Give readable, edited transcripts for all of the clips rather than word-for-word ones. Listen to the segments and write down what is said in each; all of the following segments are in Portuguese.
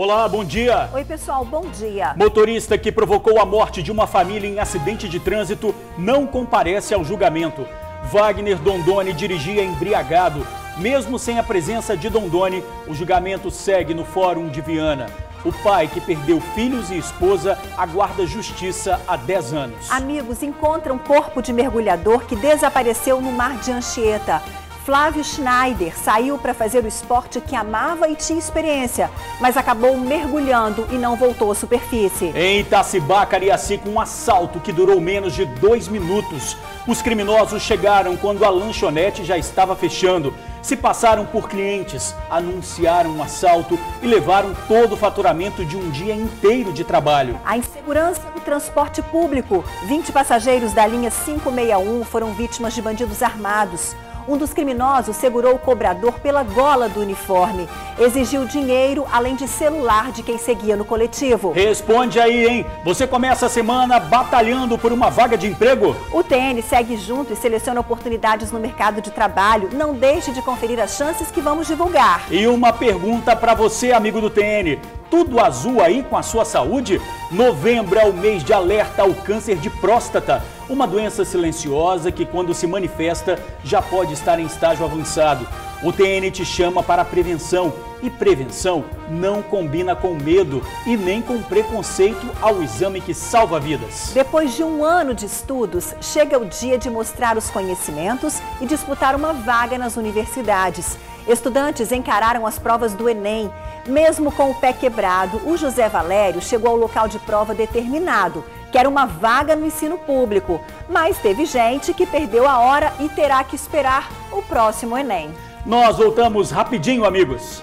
Olá, bom dia. Oi, pessoal, bom dia. Motorista que provocou a morte de uma família em acidente de trânsito não comparece ao julgamento. Wagner Dondoni dirigia embriagado. Mesmo sem a presença de Dondoni, o julgamento segue no Fórum de Viana. O pai, que perdeu filhos e esposa, aguarda justiça há 10 anos. Amigos encontram corpo de mergulhador que desapareceu no mar de Anchieta. Flávio Schneider saiu para fazer o esporte que amava e tinha experiência, mas acabou mergulhando e não voltou à superfície. Em Itacibá, Cariacica, um assalto que durou menos de 2 minutos. Os criminosos chegaram quando a lanchonete já estava fechando. Se passaram por clientes, anunciaram um assalto e levaram todo o faturamento de um dia inteiro de trabalho. A insegurança no transporte público. 20 passageiros da linha 561 foram vítimas de bandidos armados. Um dos criminosos segurou o cobrador pela gola do uniforme. Exigiu dinheiro, além de celular de quem seguia no coletivo. Responde aí, hein? Você começa a semana batalhando por uma vaga de emprego? O TN segue junto e seleciona oportunidades no mercado de trabalho. Não deixe de conferir as chances que vamos divulgar. E uma pergunta para você, amigo do TN. Tudo azul aí com a sua saúde? Novembro é o mês de alerta ao câncer de próstata. Uma doença silenciosa que, quando se manifesta, já pode estar em estágio avançado. O TN te chama para a prevenção. E prevenção não combina com medo e nem com preconceito ao exame que salva vidas. Depois de um ano de estudos, chega o dia de mostrar os conhecimentos e disputar uma vaga nas universidades. Estudantes encararam as provas do Enem. Mesmo com o pé quebrado, o José Valério chegou ao local de prova determinado. Quer uma vaga no ensino público, mas teve gente que perdeu a hora e terá que esperar o próximo Enem. Nós voltamos rapidinho, amigos.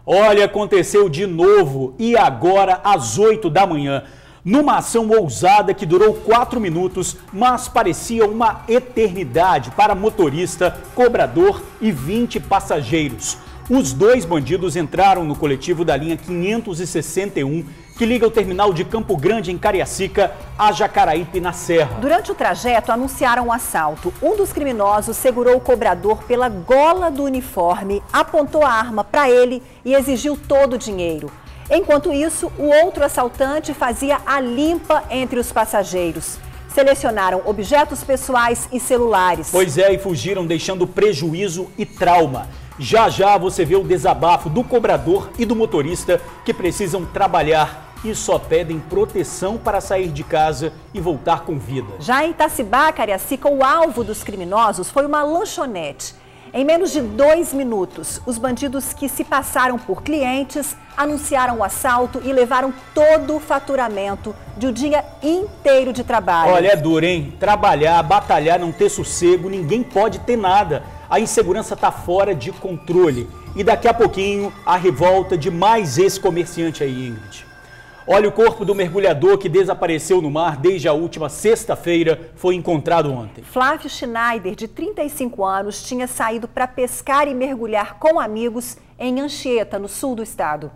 Olha, aconteceu de novo e agora às 8 da manhã. Numa ação ousada que durou 4 minutos, mas parecia uma eternidade para motorista, cobrador e 20 passageiros. Os 2 bandidos entraram no coletivo da linha 561, que liga o terminal de Campo Grande, em Cariacica, a Jacaraípe, na Serra. Durante o trajeto, anunciaram um assalto. Um dos criminosos segurou o cobrador pela gola do uniforme, apontou a arma para ele e exigiu todo o dinheiro. Enquanto isso, o outro assaltante fazia a limpa entre os passageiros. Selecionaram objetos pessoais e celulares. Pois é, e fugiram deixando prejuízo e trauma. Já já você vê o desabafo do cobrador e do motorista que precisam trabalhar e só pedem proteção para sair de casa e voltar com vida. Já em Itacibá, Cariacica, o alvo dos criminosos foi uma lanchonete. Em menos de 2 minutos, os bandidos que se passaram por clientes anunciaram o assalto e levaram todo o faturamento de um dia inteiro de trabalho. Olha, é duro, hein? Trabalhar, batalhar, não ter sossego, ninguém pode ter nada. A insegurança está fora de controle. E daqui a pouquinho, a revolta de mais esse comerciante aí, Ingrid. Olha, o corpo do mergulhador que desapareceu no mar desde a última sexta-feira foi encontrado ontem. Flávio Schneider, de 35 anos, tinha saído para pescar e mergulhar com amigos em Anchieta, no sul do estado.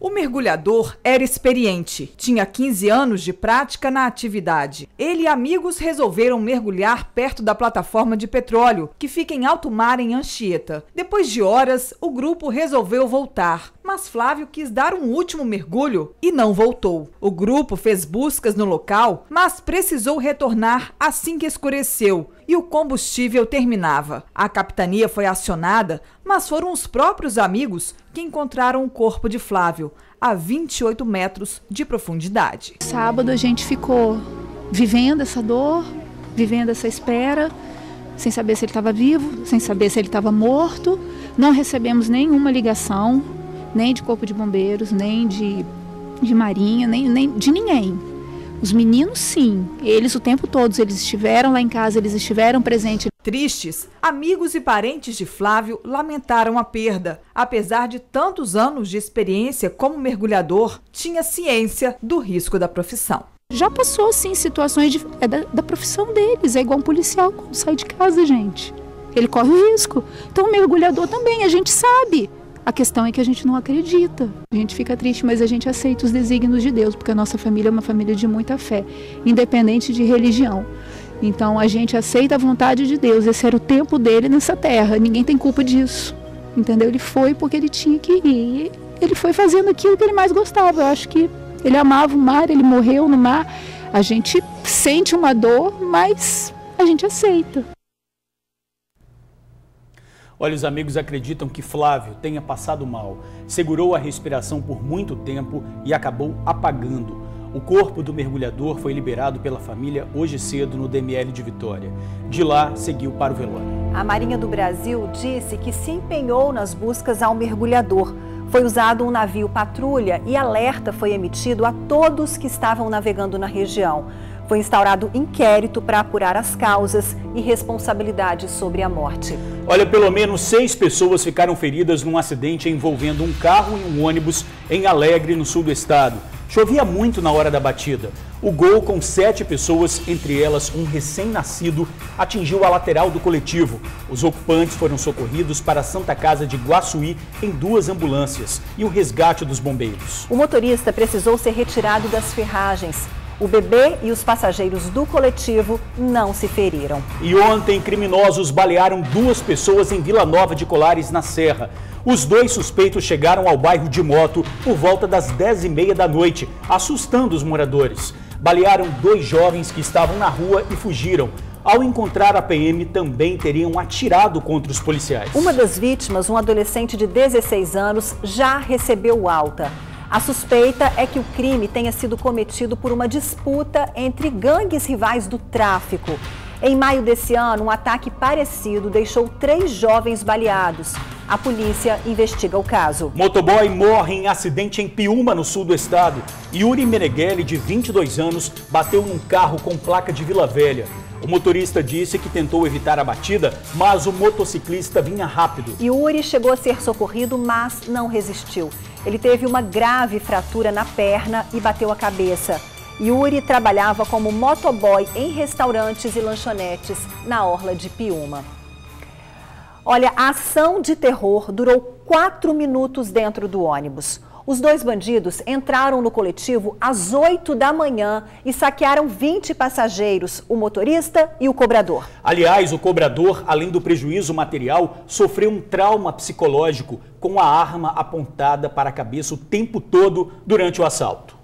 O mergulhador era experiente, tinha 15 anos de prática na atividade. Ele e amigos resolveram mergulhar perto da plataforma de petróleo, que fica em alto mar em Anchieta. Depois de horas, o grupo resolveu voltar, mas Flávio quis dar um último mergulho e não voltou. O grupo fez buscas no local, mas precisou retornar assim que escureceu e o combustível terminava. A capitania foi acionada, mas foram os próprios amigos que encontraram o corpo de Flávio a 28 metros de profundidade. Sábado a gente ficou vivendo essa dor, vivendo essa espera, sem saber se ele estava vivo, sem saber se ele estava morto. Não recebemos nenhuma ligação, nem de corpo de bombeiros, nem de marinha, nem de ninguém. Os meninos, sim, eles o tempo todo, eles estiveram lá em casa, eles estiveram presentes. Tristes, amigos e parentes de Flávio lamentaram a perda. Apesar de tantos anos de experiência como mergulhador, tinha ciência do risco da profissão. Já passou, sim, situações da profissão deles, é igual um policial quando sai de casa, gente. Ele corre o risco. Então o mergulhador também, a gente sabe. A questão é que a gente não acredita. A gente fica triste, mas a gente aceita os desígnios de Deus, porque a nossa família é uma família de muita fé, independente de religião. Então a gente aceita a vontade de Deus. Esse era o tempo dele nessa terra. Ninguém tem culpa disso. Entendeu? Ele foi porque ele tinha que ir. Ele foi fazendo aquilo que ele mais gostava. Eu acho que ele amava o mar, ele morreu no mar. A gente sente uma dor, mas a gente aceita. Olha, os amigos acreditam que Flávio tenha passado mal, segurou a respiração por muito tempo e acabou apagando. O corpo do mergulhador foi liberado pela família hoje cedo no DML de Vitória. De lá, seguiu para o velório. A Marinha do Brasil disse que se empenhou nas buscas ao mergulhador. Foi usado um navio patrulha e alerta foi emitido a todos que estavam navegando na região. Foi instaurado inquérito para apurar as causas e responsabilidades sobre a morte. Olha, pelo menos 6 pessoas ficaram feridas num acidente envolvendo um carro e um ônibus em Alegre, no sul do estado. Chovia muito na hora da batida. O Gol, com 7 pessoas, entre elas um recém-nascido, atingiu a lateral do coletivo. Os ocupantes foram socorridos para a Santa Casa de Guaçuí em 2 ambulâncias e o resgate dos bombeiros. O motorista precisou ser retirado das ferragens. O bebê e os passageiros do coletivo não se feriram. E ontem, criminosos balearam 2 pessoas em Vila Nova de Colares, na Serra. Os 2 suspeitos chegaram ao bairro de moto por volta das 10h30 da noite, assustando os moradores. Balearam 2 jovens que estavam na rua e fugiram. Ao encontrar a PM, também teriam atirado contra os policiais. Uma das vítimas, um adolescente de 16 anos, já recebeu alta. A suspeita é que o crime tenha sido cometido por uma disputa entre gangues rivais do tráfico. Em maio desse ano, um ataque parecido deixou 3 jovens baleados. A polícia investiga o caso. Motoboy morre em acidente em Piúma, no sul do estado. Yuri Meneghelli, de 22 anos, bateu num carro com placa de Vila Velha. O motorista disse que tentou evitar a batida, mas o motociclista vinha rápido. Yuri chegou a ser socorrido, mas não resistiu. Ele teve uma grave fratura na perna e bateu a cabeça. Yuri trabalhava como motoboy em restaurantes e lanchonetes na orla de Piúma. Olha, a ação de terror durou 4 minutos dentro do ônibus. Os 2 bandidos entraram no coletivo às 8 da manhã e saquearam 20 passageiros, o motorista e o cobrador. Aliás, o cobrador, além do prejuízo material, sofreu um trauma psicológico com a arma apontada para a cabeça o tempo todo durante o assalto.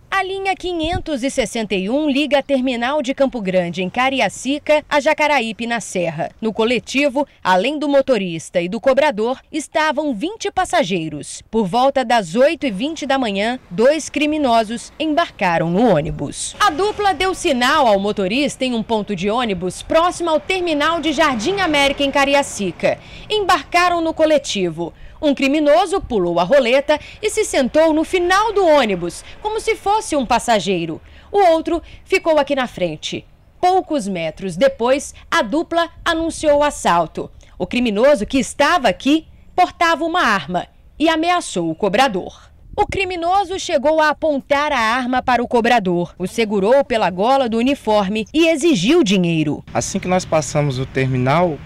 A linha 561 liga a terminal de Campo Grande, em Cariacica, a Jacaraípe, na Serra. No coletivo, além do motorista e do cobrador, estavam 20 passageiros. Por volta das 8h20 da manhã, 2 criminosos embarcaram no ônibus. A dupla deu sinal ao motorista em um ponto de ônibus próximo ao terminal de Jardim América, em Cariacica. Embarcaram no coletivo. Um criminoso pulou a roleta e se sentou no final do ônibus, como se fosse um passageiro. O outro ficou aqui na frente. Poucos metros depois, a dupla anunciou o assalto. O criminoso, que estava aqui, portava uma arma e ameaçou o cobrador. O criminoso chegou a apontar a arma para o cobrador, o segurou pela gola do uniforme e exigiu dinheiro. Assim que nós passamos o terminal,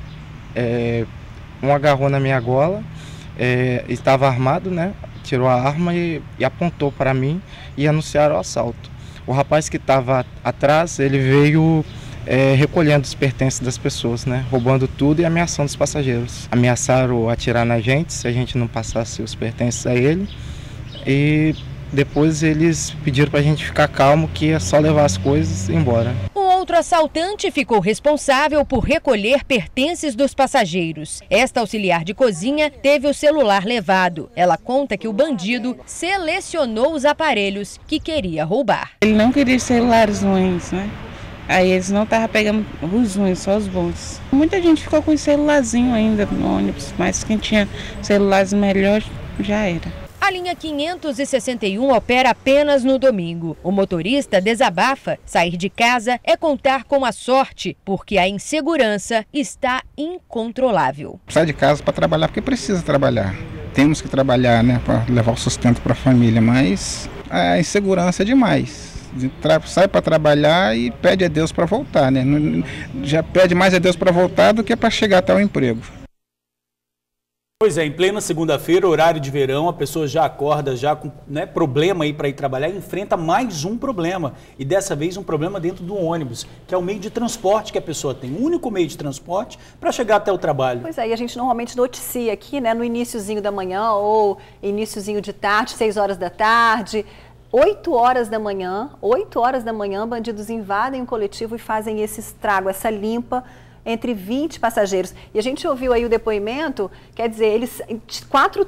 um agarrou na minha gola. Estava armado, né? Tirou a arma e apontou para mim e anunciaram o assalto. O rapaz que estava atrás, ele veio recolhendo os pertences das pessoas, né? Roubando tudo e ameaçando os passageiros. Ameaçaram atirar na gente se a gente não passasse os pertences a ele. E depois eles pediram para a gente ficar calmo, que é só levar as coisas e ir embora. Outro assaltante ficou responsável por recolher pertences dos passageiros. Esta auxiliar de cozinha teve o celular levado. Ela conta que o bandido selecionou os aparelhos que queria roubar. Ele não queria celulares ruins, né? Aí eles não estavam pegando os ruins, só os bons. Muita gente ficou com o celularzinho ainda no ônibus, mas quem tinha celulares melhores já era. A linha 561 opera apenas no domingo. O motorista desabafa. Sair de casa é contar com a sorte, porque a insegurança está incontrolável. Sai de casa para trabalhar porque precisa trabalhar. Temos que trabalhar, né, para levar o sustento para a família, mas a insegurança é demais. Sai para trabalhar e pede a Deus para voltar, né? Já pede mais a Deus para voltar do que para chegar até o emprego. Pois é, em plena segunda-feira, horário de verão, a pessoa já acorda já com problema aí para ir trabalhar e enfrenta mais um problema. E dessa vez um problema dentro do ônibus, que é o meio de transporte que a pessoa tem, o único meio de transporte para chegar até o trabalho. Pois é, e a gente normalmente noticia aqui, né, no iniciozinho da manhã ou iniciozinho de tarde, 6 horas da tarde, 8 horas da manhã, bandidos invadem o coletivo e fazem esse estrago, essa limpa entre 20 passageiros. E a gente ouviu aí o depoimento, quer dizer, eles 4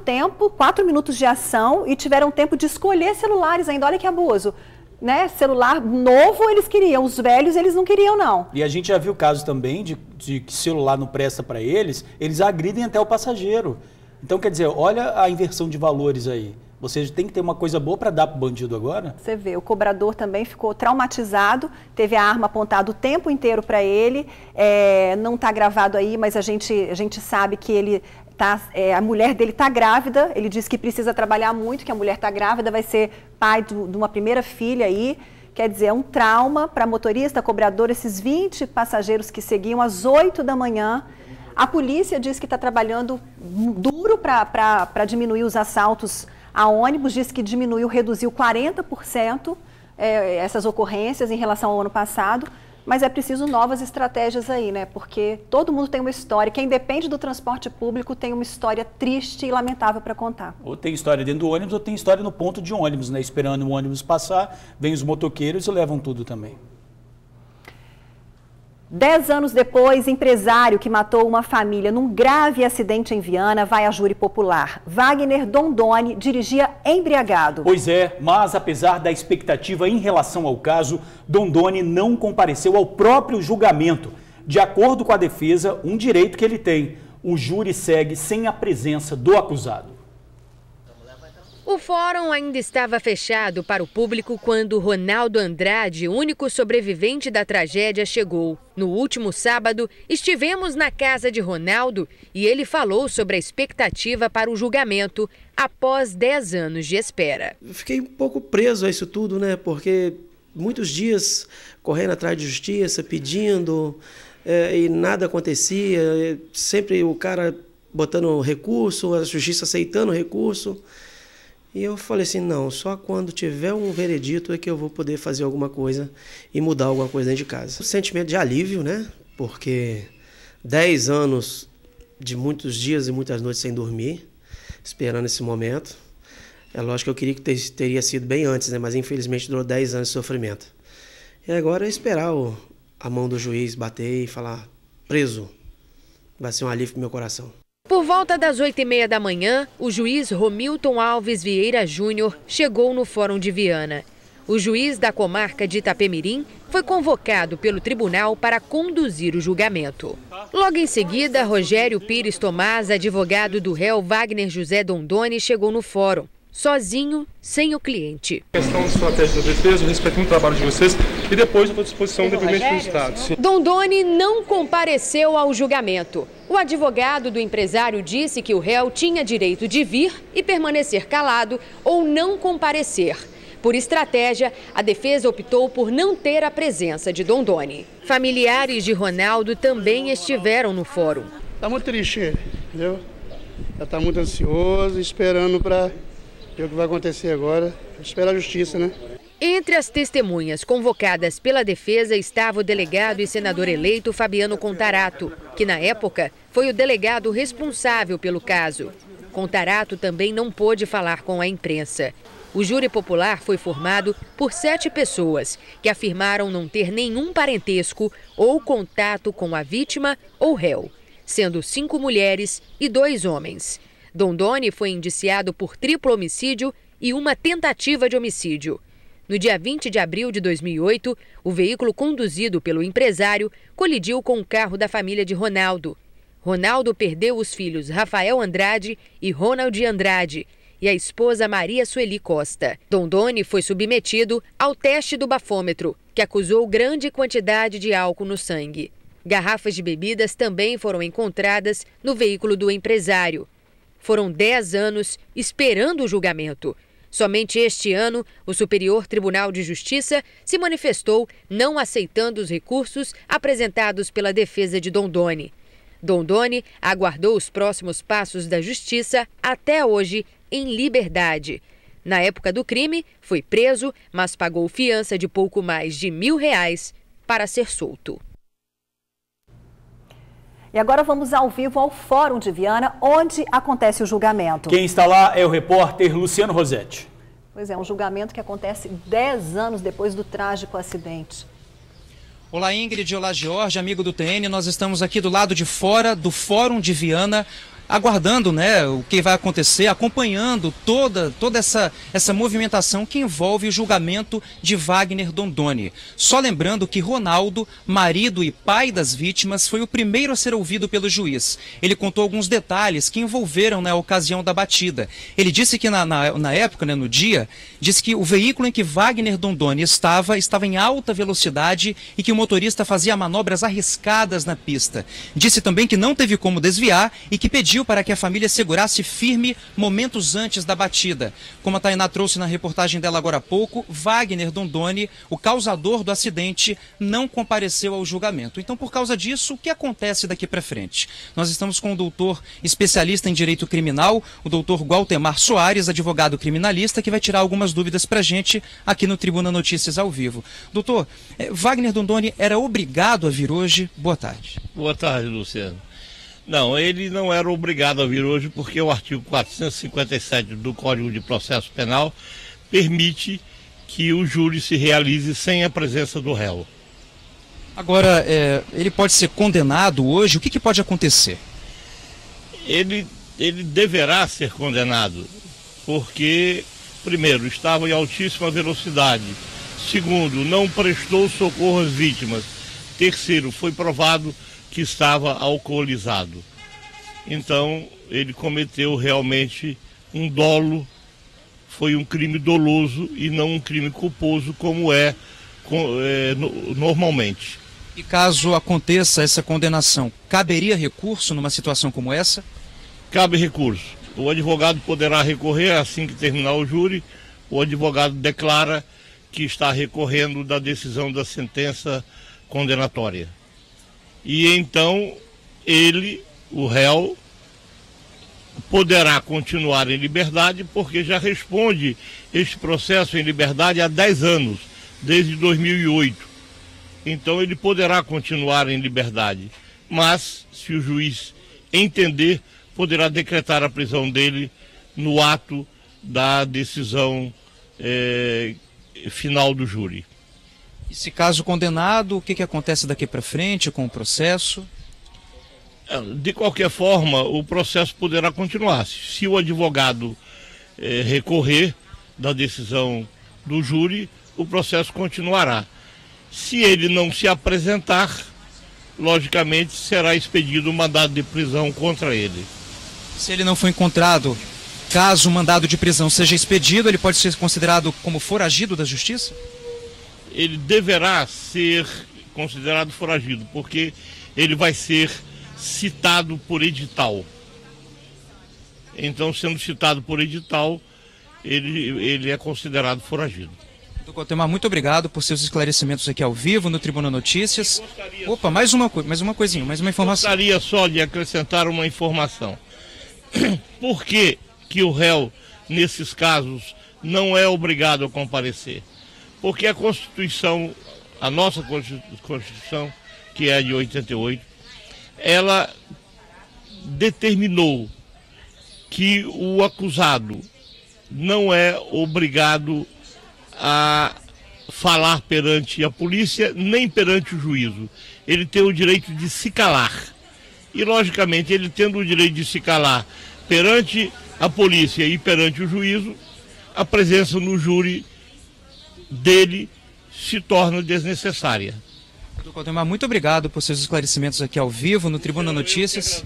minutos de ação e tiveram tempo de escolher celulares ainda, olha que abuso. Né? Celular novo eles queriam, os velhos eles não queriam não. E a gente já viu casos também de que celular não presta para eles agridem até o passageiro. Então quer dizer, olha a inversão de valores aí. Você tem que ter uma coisa boa para dar para o bandido agora? Você vê, o cobrador também ficou traumatizado, teve a arma apontada o tempo inteiro para ele, não está gravado aí, mas a gente sabe que ele a mulher dele está grávida, ele disse que precisa trabalhar muito, que a mulher está grávida, vai ser pai de uma primeira filha aí, quer dizer, é um trauma para motorista, cobrador, esses 20 passageiros que seguiam às 8 da manhã. A polícia diz que está trabalhando duro para diminuir os assaltos a ônibus, diz que reduziu 40% essas ocorrências em relação ao ano passado, mas é preciso novas estratégias aí, né? Porque todo mundo tem uma história, quem depende do transporte público tem uma história triste e lamentável para contar. Ou tem história dentro do ônibus ou tem história no ponto de ônibus, né? Esperando o ônibus passar, vem os motoqueiros e levam tudo também. 10 anos depois, empresário que matou uma família num grave acidente em Viana vai a júri popular. Wagner Dondoni dirigia embriagado. Pois é, mas apesar da expectativa em relação ao caso, Dondoni não compareceu ao próprio julgamento. De acordo com a defesa, um direito que ele tem. O júri segue sem a presença do acusado. O fórum ainda estava fechado para o público quando Ronaldo Andrade, único sobrevivente da tragédia, chegou. No último sábado, estivemos na casa de Ronaldo e ele falou sobre a expectativa para o julgamento após 10 anos de espera. Fiquei um pouco preso a isso tudo, né? Porque muitos dias correndo atrás de justiça, pedindo, e nada acontecia. Sempre o cara botando recurso, a justiça aceitando o recurso. E eu falei assim, não, só quando tiver um veredito é que eu vou poder fazer alguma coisa e mudar alguma coisa dentro de casa. Um sentimento de alívio, né? Porque 10 anos de muitos dias e muitas noites sem dormir, esperando esse momento. É lógico que eu queria que teria sido bem antes, né? Mas infelizmente durou 10 anos de sofrimento. E agora é esperar a mão do juiz bater e falar, preso. Vai ser um alívio pro meu coração. Por volta das 8h30 da manhã, o juiz Romilton Alves Vieira Júnior chegou no Fórum de Viana. O juiz da comarca de Itapemirim foi convocado pelo tribunal para conduzir o julgamento. Logo em seguida, Rogério Pires Tomás, advogado do réu Wagner José Dondoni, chegou no fórum, sozinho, sem o cliente. Questão de estratégia da defesa, eu respeito muito o trabalho de vocês e depois eu vou à disposição do depoimento do Estado. Sim. Dondoni não compareceu ao julgamento. O advogado do empresário disse que o réu tinha direito de vir e permanecer calado ou não comparecer. Por estratégia, a defesa optou por não ter a presença de Dondoni. Familiares de Ronaldo também estiveram no fórum. Está muito triste ele, entendeu? Já está muito ansioso, esperando para ver o que vai acontecer agora. Espera a justiça, né? Entre as testemunhas convocadas pela defesa estava o delegado e senador eleito Fabiano Contarato, que na época foi o delegado responsável pelo caso. Contarato também não pôde falar com a imprensa. O júri popular foi formado por 7 pessoas que afirmaram não ter nenhum parentesco ou contato com a vítima ou réu, sendo 5 mulheres e 2 homens. Dondoni foi indiciado por triplo homicídio e uma tentativa de homicídio. No dia 20 de abril de 2008, o veículo conduzido pelo empresário colidiu com o carro da família de Ronaldo. Ronaldo perdeu os filhos Rafael Andrade e Ronald Andrade e a esposa Maria Sueli Costa. Dondoni foi submetido ao teste do bafômetro, que acusou grande quantidade de álcool no sangue. Garrafas de bebidas também foram encontradas no veículo do empresário. Foram 10 anos esperando o julgamento. Somente este ano, o Superior Tribunal de Justiça se manifestou não aceitando os recursos apresentados pela defesa de Dondoni. Dondoni aguardou os próximos passos da justiça até hoje em liberdade. Na época do crime, foi preso, mas pagou fiança de pouco mais de R$1.000 para ser solto. E agora vamos ao vivo ao Fórum de Viana, onde acontece o julgamento. Quem está lá é o repórter Luciano Rosetti. Pois é, um julgamento que acontece 10 anos depois do trágico acidente. Olá Ingrid, olá George, amigo do TN, nós estamos aqui do lado de fora do Fórum de Viana, aguardando, né, o que vai acontecer, acompanhando toda essa movimentação que envolve o julgamento de Wagner Dondoni. Só lembrando que Ronaldo, marido e pai das vítimas, foi o primeiro a ser ouvido pelo juiz. Ele contou alguns detalhes que envolveram na ocasião da batida. Ele disse que na época, né, no dia, disse que o veículo em que Wagner Dondoni estava em alta velocidade e que o motorista fazia manobras arriscadas na pista. Disse também que não teve como desviar e que pediu para que a família segurasse firme momentos antes da batida. Como a Tainá trouxe na reportagem dela agora há pouco, Wagner Dondoni, o causador do acidente, não compareceu ao julgamento. Então, por causa disso, o que acontece daqui para frente? Nós estamos com o doutor especialista em direito criminal, o doutor Gualtemar Soares, advogado criminalista, que vai tirar algumas dúvidas para a gente aqui no Tribuna Notícias ao vivo. Doutor, Wagner Dondoni era obrigado a vir hoje? Boa tarde. Boa tarde, Luciano. Não, ele não era obrigado a vir hoje porque o artigo 457 do Código de Processo Penal permite que o júri se realize sem a presença do réu. Agora, ele pode ser condenado hoje? O que pode acontecer? Ele deverá ser condenado porque, primeiro, estava em altíssima velocidade. Segundo, não prestou socorro às vítimas. Terceiro, foi provado que estava alcoolizado. Então, ele cometeu realmente um dolo, foi um crime doloso e não um crime culposo como normalmente. E caso aconteça essa condenação, caberia recurso numa situação como essa? Cabe recurso. O advogado poderá recorrer assim que terminar o júri. O advogado declara que está recorrendo da decisão da sentença condenatória. E então ele, o réu, poderá continuar em liberdade porque já responde este processo em liberdade há 10 anos, desde 2008. Então ele poderá continuar em liberdade, mas se o juiz entender, poderá decretar a prisão dele no ato da decisão final do júri. E se caso condenado, o que acontece daqui para frente com o processo? De qualquer forma, o processo poderá continuar. Se o advogado recorrer da decisão do júri, o processo continuará. Se ele não se apresentar, logicamente será expedido um mandado de prisão contra ele. Se ele não for encontrado, caso o mandado de prisão seja expedido, ele pode ser considerado como foragido da justiça? Ele deverá ser considerado foragido, porque ele vai ser citado por edital. Então, sendo citado por edital, ele é considerado foragido. Doutor Gualtemar, muito obrigado por seus esclarecimentos aqui ao vivo no Tribuna Notícias. Opa, mais uma coisinha, mais uma informação. Gostaria só de acrescentar uma informação. Por que o réu, nesses casos, não é obrigado a comparecer? Porque a Constituição, a nossa Constituição, que é de 88, ela determinou que o acusado não é obrigado a falar perante a polícia, nem perante o juízo. Ele tem o direito de se calar. E, logicamente, ele tendo o direito de se calar perante a polícia e perante o juízo, a presença no júri dele se torna desnecessária. Doutor Gualtemar, muito obrigado por seus esclarecimentos aqui ao vivo no Tribuna Notícias.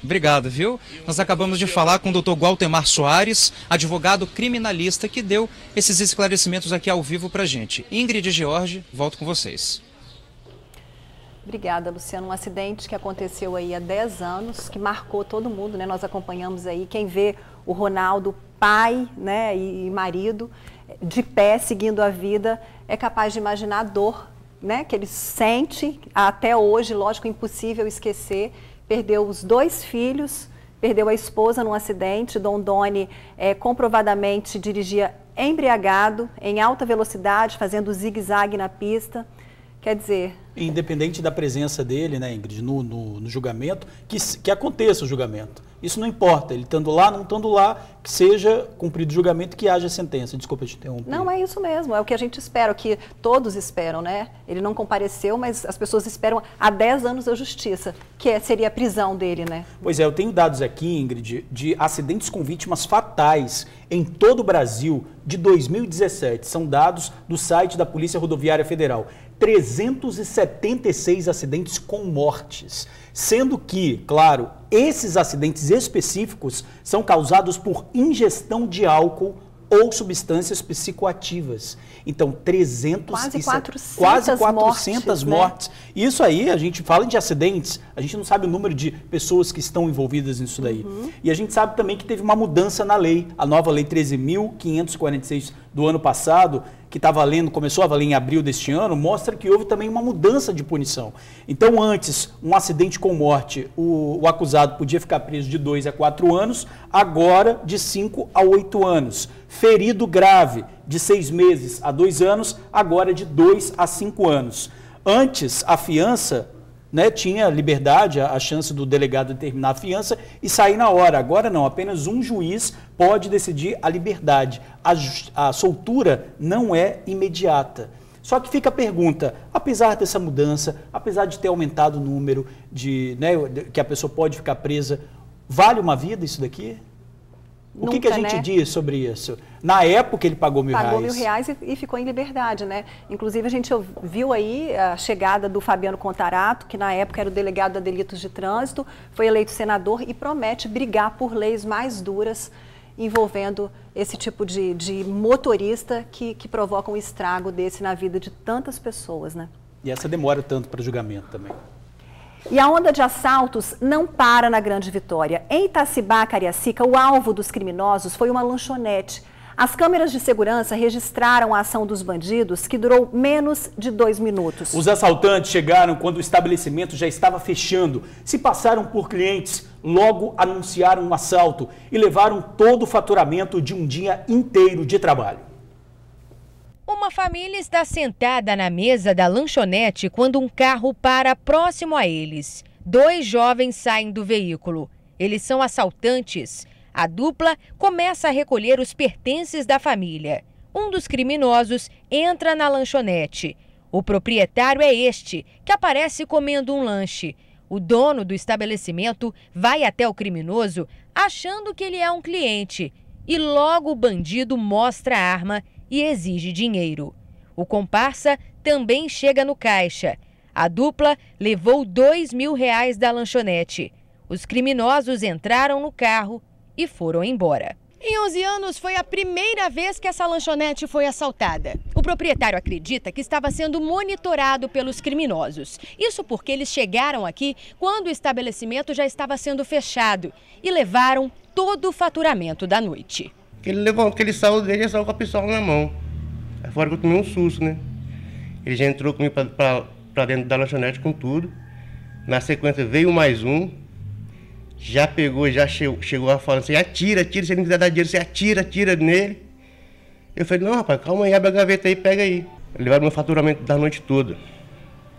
Obrigado, viu? Nós acabamos de falar com o doutor Gualtemar Soares, advogado criminalista, que deu esses esclarecimentos aqui ao vivo pra gente. Ingrid e George, volto com vocês. Obrigada, Luciano. Um acidente que aconteceu aí há 10 anos, que marcou todo mundo, né? Nós acompanhamos aí, quem vê o Ronaldo, pai, né, e marido, de pé, seguindo a vida, é capaz de imaginar a dor, né, que ele sente até hoje, lógico, impossível esquecer, perdeu os 2 filhos, perdeu a esposa num acidente. Dom Doni comprovadamente dirigia embriagado, em alta velocidade, fazendo zigue-zague na pista. Quer dizer... Independente da presença dele, né, Ingrid, no julgamento, que aconteça o julgamento. Isso não importa, ele estando lá, não estando lá, que seja cumprido o julgamento, que haja sentença. Desculpa te interromper. Não, é isso mesmo, é o que a gente espera, o que todos esperam, né? Ele não compareceu, mas as pessoas esperam há 10 anos da justiça, que seria a prisão dele, né? Pois é, eu tenho dados aqui, Ingrid, de acidentes com vítimas fatais em todo o Brasil de 2017. São dados do site da Polícia Rodoviária Federal. 376 acidentes com mortes, sendo que, claro, esses acidentes específicos são causados por ingestão de álcool ou substâncias psicoativas. Então, quase 400 mortes. Né? Isso aí, a gente fala de acidentes, a gente não sabe o número de pessoas que estão envolvidas nisso daí. E a gente sabe também que teve uma mudança na lei, a nova lei 13.546 do ano passado, que está valendo, começou a valer em abril deste ano, mostra que houve também uma mudança de punição. Então, antes, um acidente com morte, o acusado podia ficar preso de 2 a 4 anos, agora de 5 a 8 anos. Ferido grave, de 6 meses a 2 anos, agora de 2 a 5 anos. Antes, a fiança, né, tinha liberdade, a chance do delegado determinar a fiança e sair na hora. Agora não, apenas um juiz pode decidir a liberdade. A soltura não é imediata. Só que fica a pergunta, apesar dessa mudança, apesar de ter aumentado o número que a pessoa pode ficar presa, vale uma vida isso daqui? O que a gente diz sobre isso? Na época ele pagou R$1.000. Pagou R$1.000 e ficou em liberdade, né? Inclusive a gente viu aí a chegada do Fabiano Contarato, que na época era o delegado a delitos de trânsito, foi eleito senador e promete brigar por leis mais duras envolvendo esse tipo de motorista que provoca um estrago desse na vida de tantas pessoas, né? E essa demora tanto para julgamento também. E a onda de assaltos não para na Grande Vitória. Em Itacibá, Cariacica, o alvo dos criminosos foi uma lanchonete. As câmeras de segurança registraram a ação dos bandidos, que durou menos de 2 minutos. Os assaltantes chegaram quando o estabelecimento já estava fechando. Se passaram por clientes, logo anunciaram um assalto e levaram todo o faturamento de um dia inteiro de trabalho. Uma família está sentada na mesa da lanchonete quando um carro para próximo a eles. 2 jovens saem do veículo. Eles são assaltantes. A dupla começa a recolher os pertences da família. Um dos criminosos entra na lanchonete. O proprietário é este, que aparece comendo um lanche. O dono do estabelecimento vai até o criminoso achando que ele é um cliente. E logo o bandido mostra a arma e exige dinheiro. O comparsa também chega no caixa. A dupla levou R$2.000 da lanchonete. Os criminosos entraram no carro e foram embora. Em 11 anos, foi a primeira vez que essa lanchonete foi assaltada. O proprietário acredita que estava sendo monitorado pelos criminosos. Isso porque eles chegaram aqui quando o estabelecimento já estava sendo fechado e levaram todo o faturamento da noite. Ele levou aquele saldo dele e saiu com a pistola na mão. Fora que eu tomei um susto, né? Ele já entrou comigo para dentro da lanchonete com tudo. Na sequência veio mais um. Já pegou, já chegou a falar assim, atira, se ele não quiser dar dinheiro, você atira nele. Eu falei, não rapaz, calma aí, abre a gaveta aí e pega aí. Levaram meu faturamento da noite toda.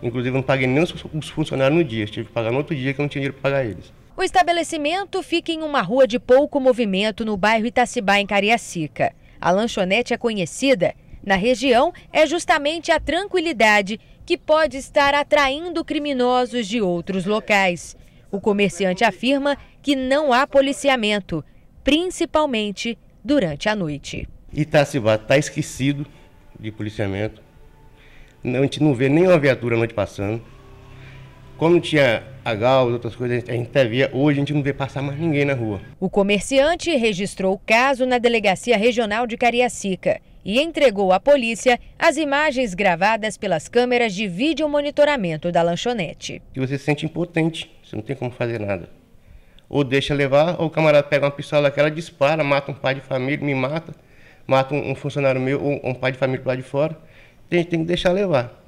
Inclusive eu não paguei nem os funcionários no dia, tive que pagar no outro dia que eu não tinha dinheiro para pagar eles. O estabelecimento fica em uma rua de pouco movimento no bairro Itacibá, em Cariacica. A lanchonete é conhecida na região é justamente a tranquilidade que pode estar atraindo criminosos de outros locais. O comerciante afirma que não há policiamento, principalmente durante a noite. Itacibá está esquecido de policiamento. A gente não vê nenhuma viatura à noite passando. Como tinha a Gal e outras coisas, a gente até via, hoje a gente não vê passar mais ninguém na rua. O comerciante registrou o caso na Delegacia Regional de Cariacica e entregou à polícia as imagens gravadas pelas câmeras de videomonitoramento da lanchonete. E você se sente impotente, você não tem como fazer nada. Ou deixa levar, ou o camarada pega uma pistola daquela, dispara, mata um pai de família, me mata um funcionário meu, ou um pai de família lá de fora. A gente tem que deixar levar.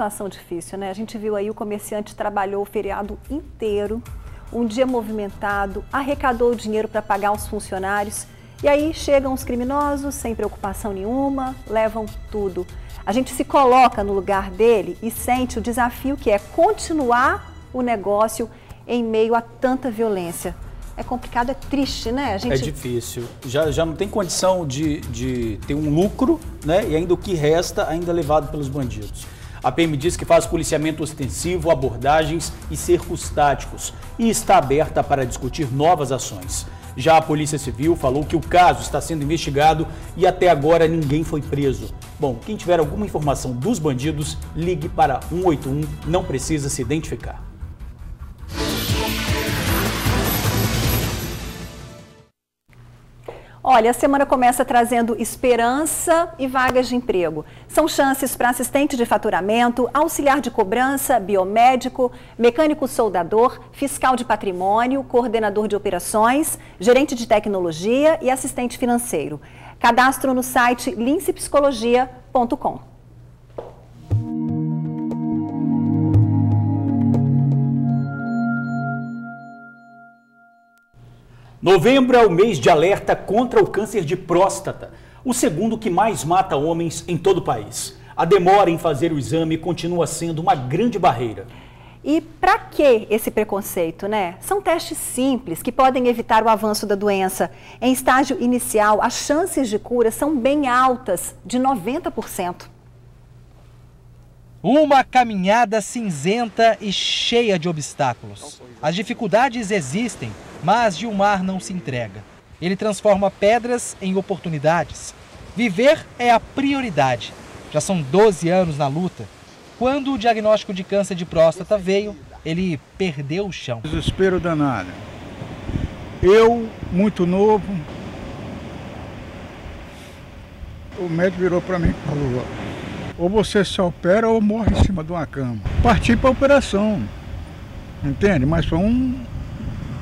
situação difícil, né? A gente viu aí o comerciante trabalhou o feriado inteiro, um dia movimentado, arrecadou o dinheiro para pagar os funcionários e aí chegam os criminosos sem preocupação nenhuma, levam tudo. A gente se coloca no lugar dele e sente o desafio que é continuar o negócio em meio a tanta violência. É complicado, é triste, né? É difícil. Já não tem condição de ter um lucro, né? E ainda o que resta ainda é levado pelos bandidos. A PM diz que faz policiamento ostensivo, abordagens e cercos táticos e está aberta para discutir novas ações. Já a Polícia Civil falou que o caso está sendo investigado e até agora ninguém foi preso. Bom, quem tiver alguma informação dos bandidos, ligue para 181, não precisa se identificar. Olha, a semana começa trazendo esperança e vagas de emprego. São chances para assistente de faturamento, auxiliar de cobrança, biomédico, mecânico soldador, fiscal de patrimônio, coordenador de operações, gerente de tecnologia e assistente financeiro. Cadastro no site lincepsicologia.com. Novembro é o mês de alerta contra o câncer de próstata, o segundo que mais mata homens em todo o país. A demora em fazer o exame continua sendo uma grande barreira. E para que esse preconceito, né? São testes simples que podem evitar o avanço da doença. Em estágio inicial, as chances de cura são bem altas, de 90%. Uma caminhada cinzenta e cheia de obstáculos. As dificuldades existem, mas Gilmar não se entrega. Ele transforma pedras em oportunidades. Viver é a prioridade. Já são 12 anos na luta. Quando o diagnóstico de câncer de próstata veio, ele perdeu o chão. Desespero danado. Eu, muito novo, o médico virou para mim e falou: ou você se opera ou morre em cima de uma cama. Parti para a operação, entende? Mas foi um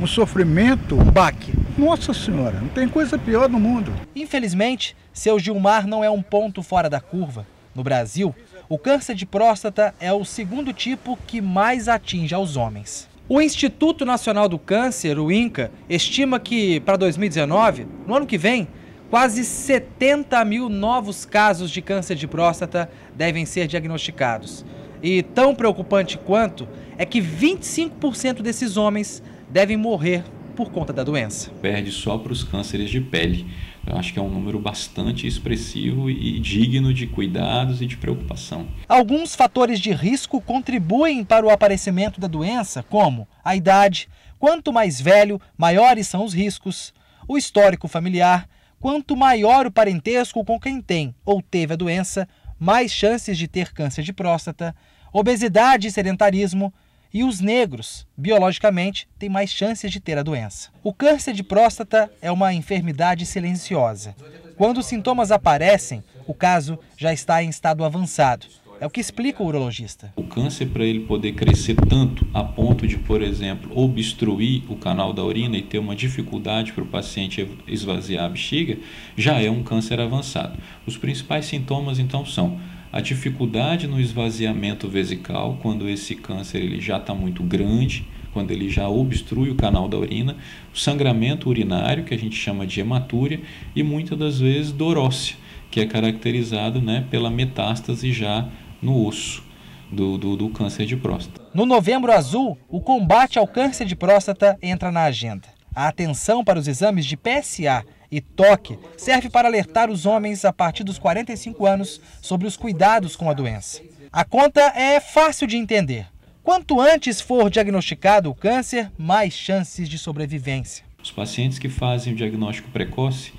sofrimento, um baque. Nossa Senhora, não tem coisa pior no mundo. Infelizmente, seu Gilmar não é um ponto fora da curva. No Brasil, o câncer de próstata é o segundo tipo que mais atinge aos homens. O Instituto Nacional do Câncer, o INCA, estima que para 2019, no ano que vem, quase 70 mil novos casos de câncer de próstata devem ser diagnosticados. E tão preocupante quanto é que 25% desses homens devem morrer por conta da doença. Perde só para os cânceres de pele. Eu acho que é um número bastante expressivo e digno de cuidados e de preocupação. Alguns fatores de risco contribuem para o aparecimento da doença, como a idade. Quanto mais velho, maiores são os riscos. O histórico familiar. Quanto maior o parentesco com quem tem ou teve a doença, mais chances de ter câncer de próstata, obesidade e sedentarismo. E os negros, biologicamente, têm mais chances de ter a doença. O câncer de próstata é uma enfermidade silenciosa. Quando os sintomas aparecem, o caso já está em estado avançado. É o que explica o urologista. O câncer, para ele poder crescer tanto a ponto de, por exemplo, obstruir o canal da urina e ter uma dificuldade para o paciente esvaziar a bexiga, já é um câncer avançado. Os principais sintomas, então, são a dificuldade no esvaziamento vesical, quando esse câncer ele já está muito grande, quando ele já obstrui o canal da urina, o sangramento urinário, que a gente chama de hematúria, e muitas das vezes dor óssea, que é caracterizado, né, pela metástase já no osso do câncer de próstata. No Novembro Azul, o combate ao câncer de próstata entra na agenda. A atenção para os exames de PSA e toque serve para alertar os homens a partir dos 45 anos sobre os cuidados com a doença. A conta é fácil de entender. Quanto antes for diagnosticado o câncer, mais chances de sobrevivência. Os pacientes que fazem o diagnóstico precoce,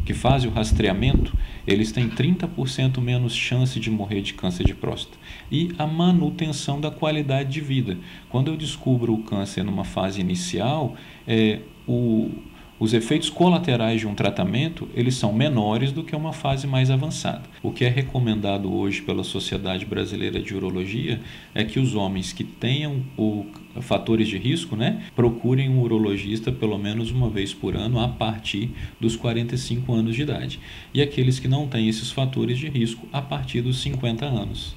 que fazem o rastreamento, eles têm 30% menos chance de morrer de câncer de próstata. E a manutenção da qualidade de vida. Quando eu descubro o câncer numa fase inicial, os efeitos colaterais de um tratamento, eles são menores do que uma fase mais avançada. O que é recomendado hoje pela Sociedade Brasileira de Urologia é que os homens que tenham fatores de risco, né, procurem um urologista pelo menos uma vez por ano a partir dos 45 anos de idade. E aqueles que não têm esses fatores de risco a partir dos 50 anos.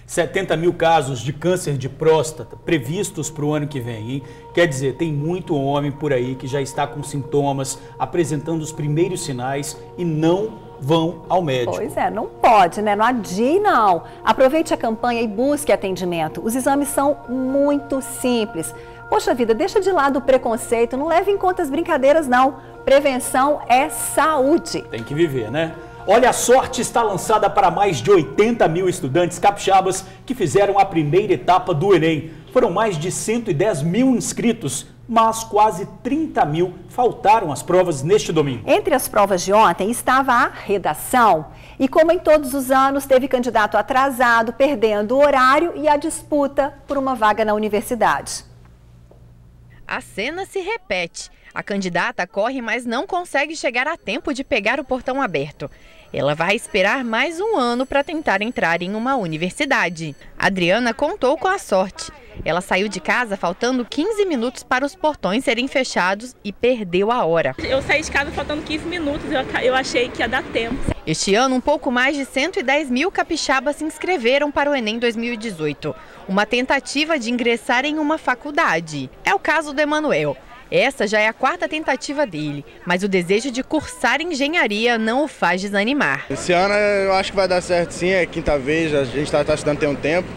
70 mil casos de câncer de próstata previstos para o ano que vem, hein? Quer dizer, tem muito homem por aí que já está com sintomas, apresentando os primeiros sinais e não vão ao médico. Pois é, não pode, né? Não adie, não. Aproveite a campanha e busque atendimento. Os exames são muito simples. Poxa vida, deixa de lado o preconceito, não leve em conta as brincadeiras, não. Prevenção é saúde. Tem que viver, né? Olha, a sorte está lançada para mais de 80 mil estudantes capixabas que fizeram a primeira etapa do Enem. Foram mais de 110 mil inscritos, mas quase 30 mil faltaram às provas neste domingo. Entre as provas de ontem estava a redação. E como em todos os anos, teve candidato atrasado, perdendo o horário e a disputa por uma vaga na universidade. A cena se repete. A candidata corre, mas não consegue chegar a tempo de pegar o portão aberto. Ela vai esperar mais um ano para tentar entrar em uma universidade. Adriana contou com a sorte. Ela saiu de casa faltando 15 minutos para os portões serem fechados e perdeu a hora. Eu saí de casa faltando 15 minutos, eu achei que ia dar tempo. Este ano, um pouco mais de 110 mil capixabas se inscreveram para o Enem 2018, uma tentativa de ingressar em uma faculdade. É o caso do Emanuel. Essa já é a 4ª tentativa dele, mas o desejo de cursar engenharia não o faz desanimar. Esse ano eu acho que vai dar certo sim, é a 5ª vez, a gente está estudando tem um tempo.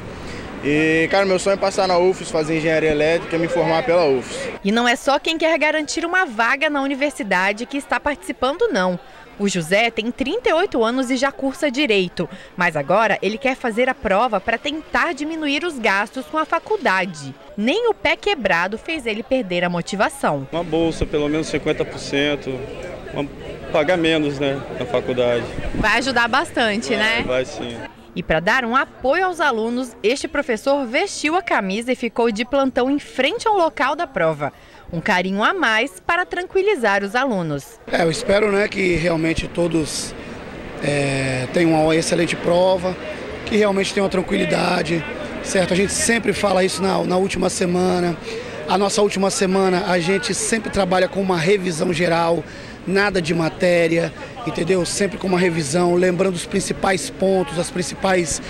E, cara, meu sonho é passar na UFES, fazer engenharia elétrica e me formar pela UFES. E não é só quem quer garantir uma vaga na universidade que está participando, não. O José tem 38 anos e já cursa Direito, mas agora ele quer fazer a prova para tentar diminuir os gastos com a faculdade. Nem o pé quebrado fez ele perder a motivação. Uma bolsa, pelo menos 50%, pagar menos, né, na faculdade. Vai ajudar bastante, né? Vai sim. E para dar um apoio aos alunos, este professor vestiu a camisa e ficou de plantão em frente ao local da prova. Um carinho a mais para tranquilizar os alunos. Eu espero, né, que realmente todos tenham uma excelente prova, que realmente tenham tranquilidade, certo? A gente sempre fala isso na última semana. A nossa última semana a gente sempre trabalha com uma revisão geral, nada de matéria, entendeu? Sempre com uma revisão, lembrando os principais pontos, os principais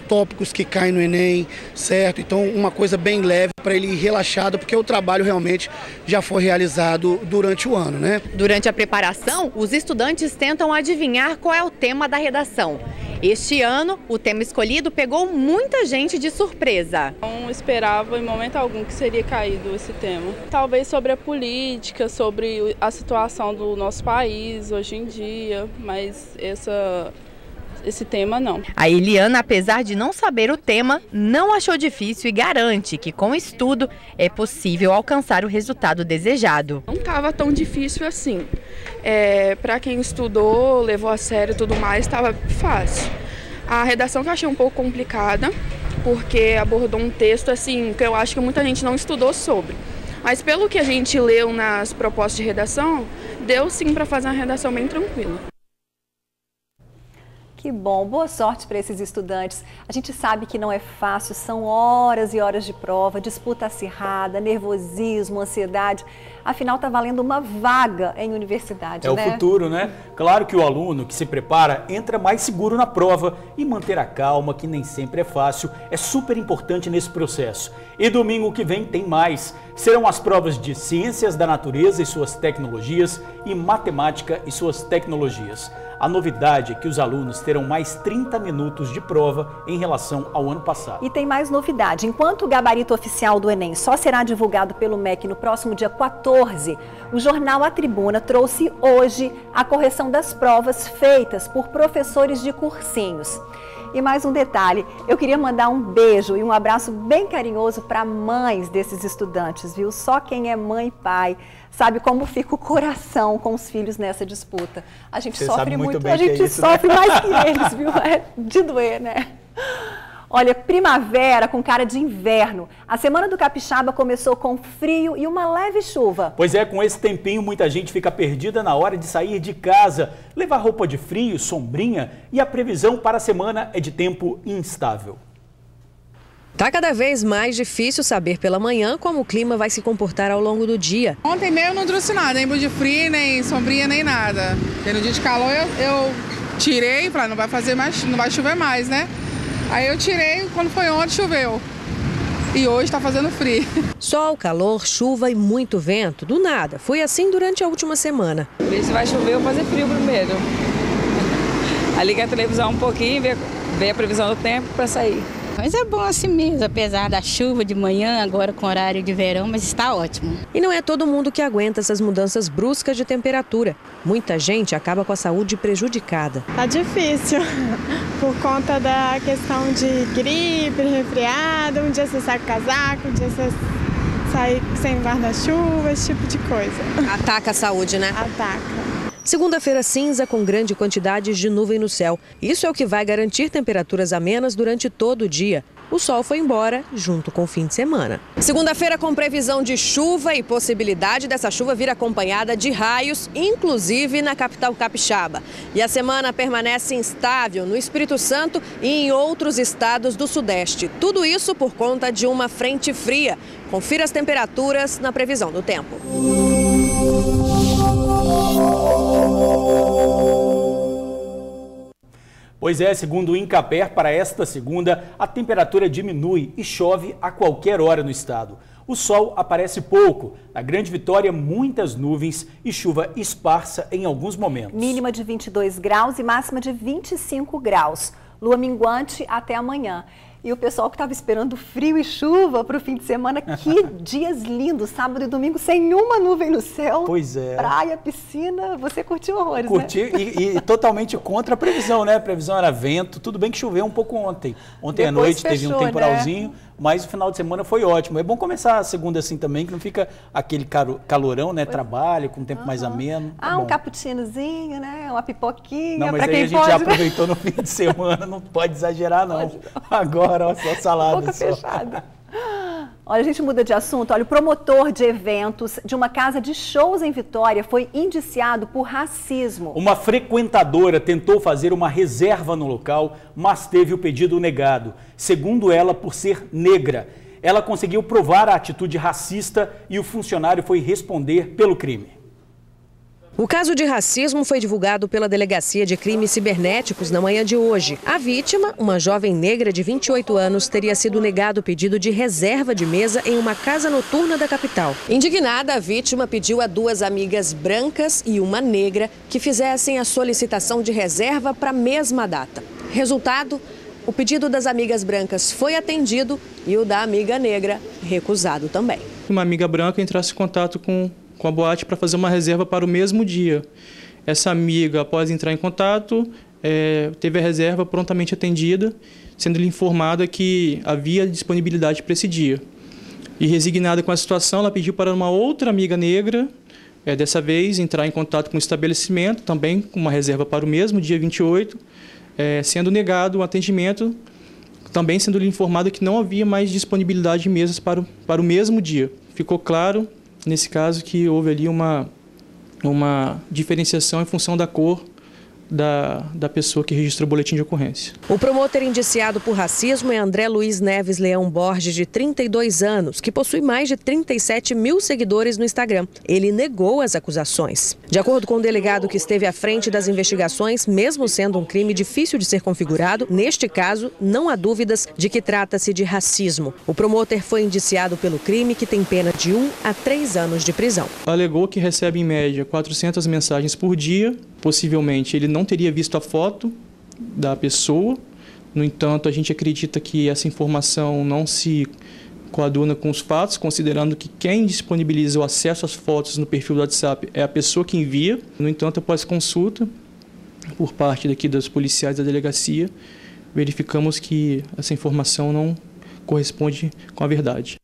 tópicos que caem no Enem, certo? Então, uma coisa bem leve para ele ir relaxado, porque o trabalho realmente já foi realizado durante o ano, né? Durante a preparação, os estudantes tentam adivinhar qual é o tema da redação. Este ano, o tema escolhido pegou muita gente de surpresa. Não esperava em momento algum que seria caído esse tema. Talvez sobre a política, sobre a situação do nosso país hoje em dia, mas esse tema não. A Eliana, apesar de não saber o tema, não achou difícil e garante que com estudo é possível alcançar o resultado desejado. Não estava tão difícil assim. Para quem estudou, levou a sério e tudo mais, estava fácil. A redação que eu achei um pouco complicada, porque abordou um texto assim que eu acho que muita gente não estudou sobre. Mas pelo que a gente leu nas propostas de redação, deu sim para fazer uma redação bem tranquila. Que bom, boa sorte para esses estudantes. A gente sabe que não é fácil, são horas e horas de prova, disputa acirrada, nervosismo, ansiedade. Afinal, está valendo uma vaga em universidade, né? É o futuro, né? Claro que o aluno que se prepara entra mais seguro na prova e manter a calma, que nem sempre é fácil, é super importante nesse processo. E domingo que vem tem mais. Serão as provas de Ciências da Natureza e suas tecnologias e Matemática e suas tecnologias. A novidade é que os alunos terão mais 30 minutos de prova em relação ao ano passado. E tem mais novidade. Enquanto o gabarito oficial do Enem só será divulgado pelo MEC no próximo dia 14, o jornal A Tribuna trouxe hoje a correção das provas feitas por professores de cursinhos. E mais um detalhe, eu queria mandar um beijo e um abraço bem carinhoso para mães desses estudantes, viu? Só quem é mãe e pai sabe como fica o coração com os filhos nessa disputa. A gente sofre muito, a gente sofre mais que eles, viu? É de doer, né? Olha, primavera com cara de inverno. A Semana do Capixaba começou com frio e uma leve chuva. Pois é, com esse tempinho muita gente fica perdida na hora de sair de casa. Levar roupa de frio, sombrinha e a previsão para a semana é de tempo instável. Tá cada vez mais difícil saber pela manhã como o clima vai se comportar ao longo do dia. Ontem mesmo não trouxe nada, nem blusa de frio, nem sombrinha, nem nada. Porque no dia de calor eu tirei, falei, não vai fazer mais, não vai chover mais, né? Aí eu tirei, quando foi ontem choveu. E hoje está fazendo frio. Sol, calor, chuva e muito vento. Do nada. Foi assim durante a última semana. Ver se vai chover ou fazer frio primeiro. Aí liga a televisão um pouquinho, ver a previsão do tempo para sair. Mas é bom assim mesmo, apesar da chuva de manhã, agora com horário de verão, mas está ótimo. E não é todo mundo que aguenta essas mudanças bruscas de temperatura. Muita gente acaba com a saúde prejudicada. Tá difícil, por conta da questão de gripe, resfriado, um dia você sai com casaco, um dia você sai sem guarda-chuva, esse tipo de coisa. Ataca a saúde, né? Ataca. Segunda-feira cinza com grande quantidade de nuvem no céu. Isso é o que vai garantir temperaturas amenas durante todo o dia. O sol foi embora junto com o fim de semana. Segunda-feira com previsão de chuva e possibilidade dessa chuva vir acompanhada de raios, inclusive na capital capixaba. E a semana permanece instável no Espírito Santo e em outros estados do Sudeste. Tudo isso por conta de uma frente fria. Confira as temperaturas na previsão do tempo. Pois é, segundo o Incaper, para esta segunda, a temperatura diminui e chove a qualquer hora no estado. O sol aparece pouco. Na Grande Vitória, muitas nuvens e chuva esparsa em alguns momentos. Mínima de 22 graus e máxima de 25 graus. Lua minguante até amanhã. E o pessoal que estava esperando frio e chuva para o fim de semana, que dias lindos, sábado e domingo, sem uma nuvem no céu. Pois é. Praia, piscina, você curtiu horrores, Curti, né? e totalmente contra a previsão, né? A previsão era vento, tudo bem que choveu um pouco ontem. Ontem à noite teve um temporalzinho, mas o final de semana foi ótimo. É bom começar a segunda assim também, que não fica aquele calorão, né? Trabalho, com um tempo mais ameno. Um cappuccinozinho, né? Uma pipoquinha. Não, mas aí a gente já aproveitou no fim de semana, não pode exagerar não. Agora, ó, só salada. Boca fechada. Olha, a gente muda de assunto. Olha, o promotor de eventos de uma casa de shows em Vitória foi indiciado por racismo. Uma frequentadora tentou fazer uma reserva no local, mas teve o pedido negado. Segundo ela, por ser negra. Ela conseguiu provar a atitude racista e o funcionário foi responder pelo crime. O caso de racismo foi divulgado pela Delegacia de Crimes Cibernéticos na manhã de hoje. A vítima, uma jovem negra de 28 anos, teria sido negado o pedido de reserva de mesa em uma casa noturna da capital. Indignada, a vítima pediu a duas amigas brancas e uma negra que fizessem a solicitação de reserva para a mesma data. Resultado, o pedido das amigas brancas foi atendido e o da amiga negra recusado também. Uma amiga branca entrasse em contato com a boate para fazer uma reserva para o mesmo dia. Essa amiga, após entrar em contato, teve a reserva prontamente atendida, sendo-lhe informada que havia disponibilidade para esse dia. E resignada com a situação, ela pediu para uma outra amiga negra, dessa vez, entrar em contato com o estabelecimento, também com uma reserva para o mesmo dia 28, sendo negado o atendimento, também sendo-lhe informada que não havia mais disponibilidade de mesas para o mesmo dia. Ficou claro, nesse caso, que houve ali uma diferenciação em função da cor da pessoa que registrou o boletim de ocorrência. O promotor indiciado por racismo é André Luiz Neves Leão Borges, de 32 anos, que possui mais de 37 mil seguidores no Instagram. Ele negou as acusações. De acordo com o delegado que esteve à frente das investigações, mesmo sendo um crime difícil de ser configurado, neste caso, não há dúvidas de que trata-se de racismo. O promotor foi indiciado pelo crime, que tem pena de 1 a 3 anos de prisão. Alegou que recebe, em média, 400 mensagens por dia. Possivelmente ele não teria visto a foto da pessoa. No entanto, a gente acredita que essa informação não se coaduna com os fatos, considerando que quem disponibiliza o acesso às fotos no perfil do WhatsApp é a pessoa que envia. No entanto, após consulta por parte daqui dos policiais da delegacia, verificamos que essa informação não corresponde com a verdade.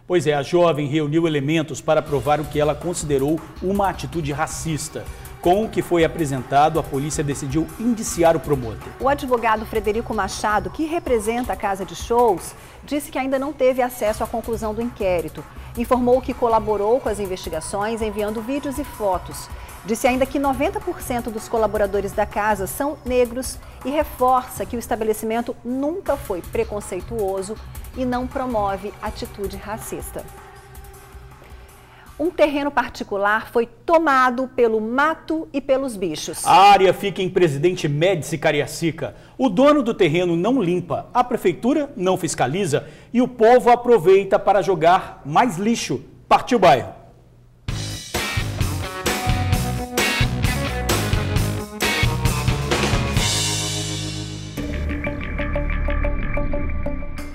Pois é, a jovem reuniu elementos para provar o que ela considerou uma atitude racista. Com o que foi apresentado, a polícia decidiu indiciar o promotor. O advogado Frederico Machado, que representa a casa de shows, disse que ainda não teve acesso à conclusão do inquérito. Informou que colaborou com as investigações enviando vídeos e fotos. Disse ainda que 90% dos colaboradores da casa são negros e reforça que o estabelecimento nunca foi preconceituoso e não promove atitude racista. Um terreno particular foi tomado pelo mato e pelos bichos. A área fica em Presidente Médici, Cariacica. O dono do terreno não limpa, a prefeitura não fiscaliza e o povo aproveita para jogar mais lixo. Partiu o bairro.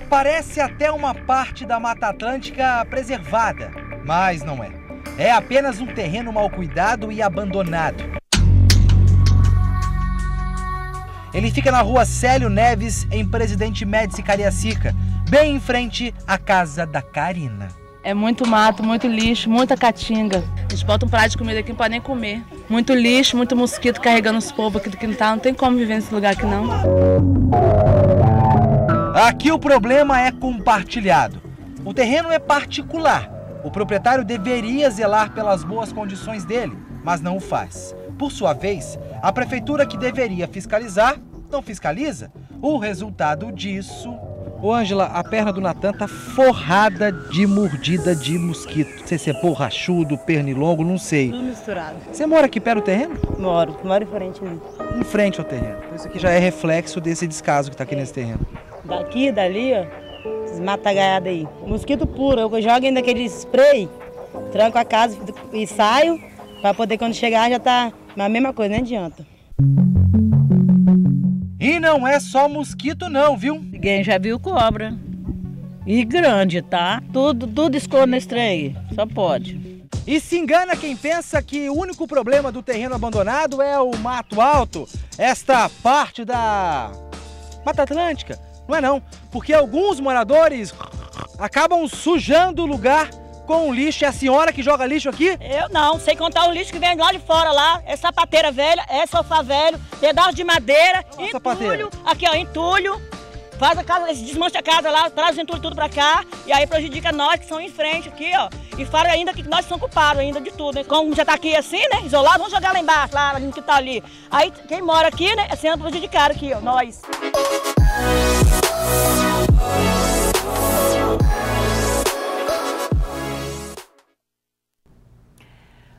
Parece até uma parte da Mata Atlântica preservada, mas não é. É apenas um terreno mal cuidado e abandonado. Ele fica na rua Célio Neves, em Presidente Médici, Cariacica, bem em frente à casa da Karina. É muito mato, muito lixo, muita caatinga. A gente bota um prato de comida aqui, não pode nem comer. Muito lixo, muito mosquito carregando os povos aqui do quintal. Não tem como viver nesse lugar aqui, não. Aqui o problema é compartilhado. O terreno é particular. O proprietário deveria zelar pelas boas condições dele, mas não o faz. Por sua vez, a prefeitura que deveria fiscalizar, não fiscaliza. O resultado disso... Ô, Ângela, a perna do Natan tá forrada de mordida de mosquito. Não sei se é borrachudo, pernilongo, não sei. Tudo misturado. Você mora aqui perto do terreno? Moro em frente ali. Em frente ao terreno. Então isso aqui já é reflexo desse descaso que tá aqui nesse terreno. Daqui, dali, ó, esses matagaiados aí. Mosquito puro, eu jogo ainda aquele spray, tranco a casa e saio, pra poder quando chegar já tá a mesma coisa, nem adianta. E não é só mosquito não, viu? Ninguém já viu cobra. E grande, tá? Tudo esconde nesse trem aí, só pode. E se engana quem pensa que o único problema do terreno abandonado é o mato alto, esta parte da Mata Atlântica. Não é não, porque alguns moradores acabam sujando o lugar com o lixo. É a senhora que joga lixo aqui? Eu não, sei contar o lixo que vem lá de fora lá. É sapateira velha, é sofá velho, pedaço de madeira, entulho, aqui ó, entulho. Faz a casa, desmancha a casa lá, traz o entulho tudo pra cá e aí prejudica nós que são em frente aqui, ó. E fala ainda que nós somos culpados ainda de tudo, né? Como já tá aqui assim, né, isolado, vamos jogar lá embaixo, lá no que tá ali. Aí quem mora aqui, né, é sendo prejudicado aqui, ó, nós.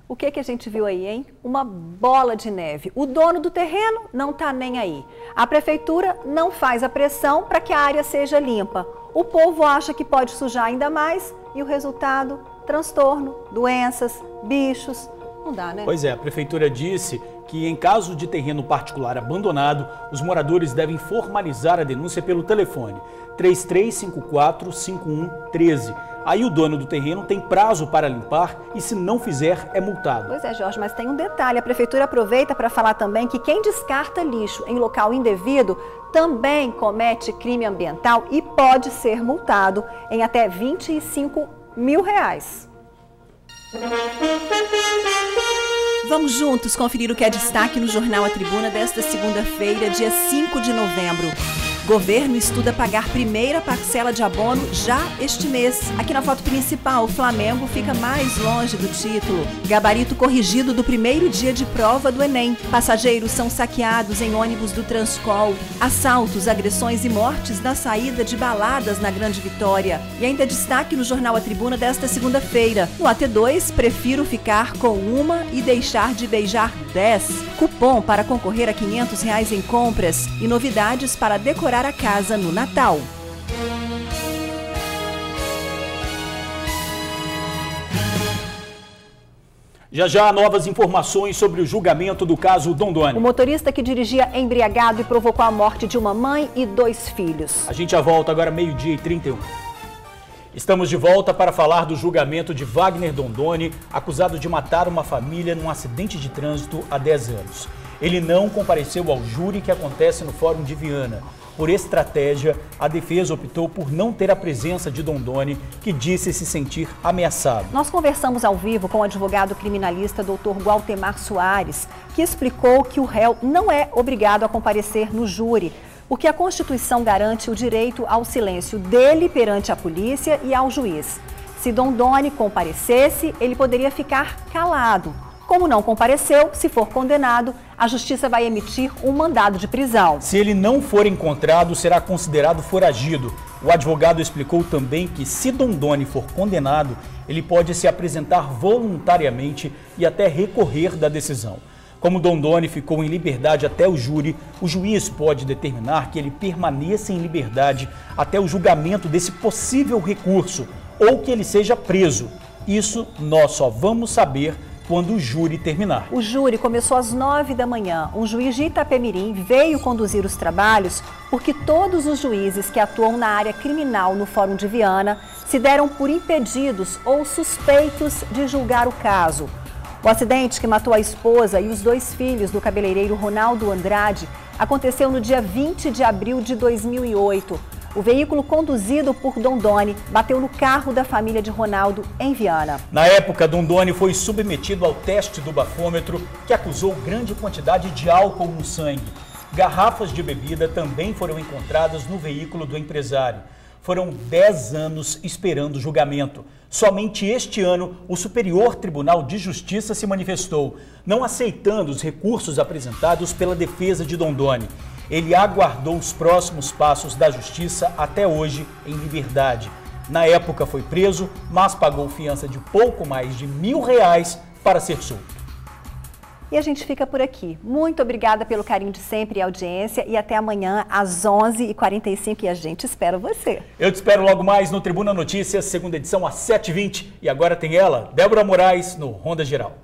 O que a gente viu aí, hein? Uma bola de neve. O dono do terreno não tá nem aí. A prefeitura não faz a pressão para que a área seja limpa. O povo acha que pode sujar ainda mais e o resultado, transtorno, doenças, bichos. Não dá, né? Pois é, a prefeitura disse que em caso de terreno particular abandonado, os moradores devem formalizar a denúncia pelo telefone 3354-5113. Aí o dono do terreno tem prazo para limpar e se não fizer é multado. Pois é, Jorge, mas tem um detalhe. A prefeitura aproveita para falar também que quem descarta lixo em local indevido também comete crime ambiental e pode ser multado em até R$25 mil. Vamos juntos conferir o que é destaque no Jornal A Tribuna desta segunda-feira, dia 5 de novembro. Governo estuda pagar primeira parcela de abono já este mês. Aqui na foto principal, o Flamengo fica mais longe do título. Gabarito corrigido do primeiro dia de prova do Enem. Passageiros são saqueados em ônibus do Transcol. Assaltos, agressões e mortes na saída de baladas na Grande Vitória. E ainda destaque no Jornal A Tribuna desta segunda-feira. No AT2, prefiro ficar com uma e deixar de beijar 10. Cupom para concorrer a R$500 em compras e novidades para decorar a casa no Natal. Já novas informações sobre o julgamento do caso Dondoni. O motorista que dirigia embriagado e provocou a morte de uma mãe e 2 filhos. A gente já volta agora 12h31. Estamos de volta para falar do julgamento de Wagner Dondoni, acusado de matar uma família num acidente de trânsito há 10 anos. Ele não compareceu ao júri que acontece no Fórum de Viana. Por estratégia, a defesa optou por não ter a presença de Dondoni, que disse se sentir ameaçado. Nós conversamos ao vivo com o advogado criminalista Dr. Gualtemar Soares, que explicou que o réu não é obrigado a comparecer no júri, porque a Constituição garante o direito ao silêncio dele perante a polícia e ao juiz. Se Dondoni comparecesse, ele poderia ficar calado. Como não compareceu, se for condenado, a Justiça vai emitir um mandado de prisão. Se ele não for encontrado, será considerado foragido. O advogado explicou também que, se Dondoni for condenado, ele pode se apresentar voluntariamente e até recorrer da decisão. Como Dondoni ficou em liberdade até o júri, o juiz pode determinar que ele permaneça em liberdade até o julgamento desse possível recurso ou que ele seja preso. Isso nós só vamos saber quando o júri terminar. O júri começou às 9 da manhã. Um juiz de Itapemirim veio conduzir os trabalhos porque todos os juízes que atuam na área criminal no Fórum de Viana se deram por impedidos ou suspeitos de julgar o caso. O acidente que matou a esposa e os 2 filhos do cabeleireiro Ronaldo Andrade aconteceu no dia 20 de abril de 2008. O veículo conduzido por Dondoni bateu no carro da família de Ronaldo em Viana. Na época, Dondoni foi submetido ao teste do bafômetro, que acusou grande quantidade de álcool no sangue. Garrafas de bebida também foram encontradas no veículo do empresário. Foram 10 anos esperando o julgamento. Somente este ano, o Superior Tribunal de Justiça se manifestou, não aceitando os recursos apresentados pela defesa de Dondoni. Ele aguardou os próximos passos da justiça até hoje em liberdade. Na época foi preso, mas pagou fiança de pouco mais de R$1.000 para ser solto. E a gente fica por aqui. Muito obrigada pelo carinho de sempre e audiência. E até amanhã às 11h45 e a gente espera você. Eu te espero logo mais no Tribuna Notícias, segunda edição às 7h20. E agora tem ela, Débora Moraes, no Ronda Geral.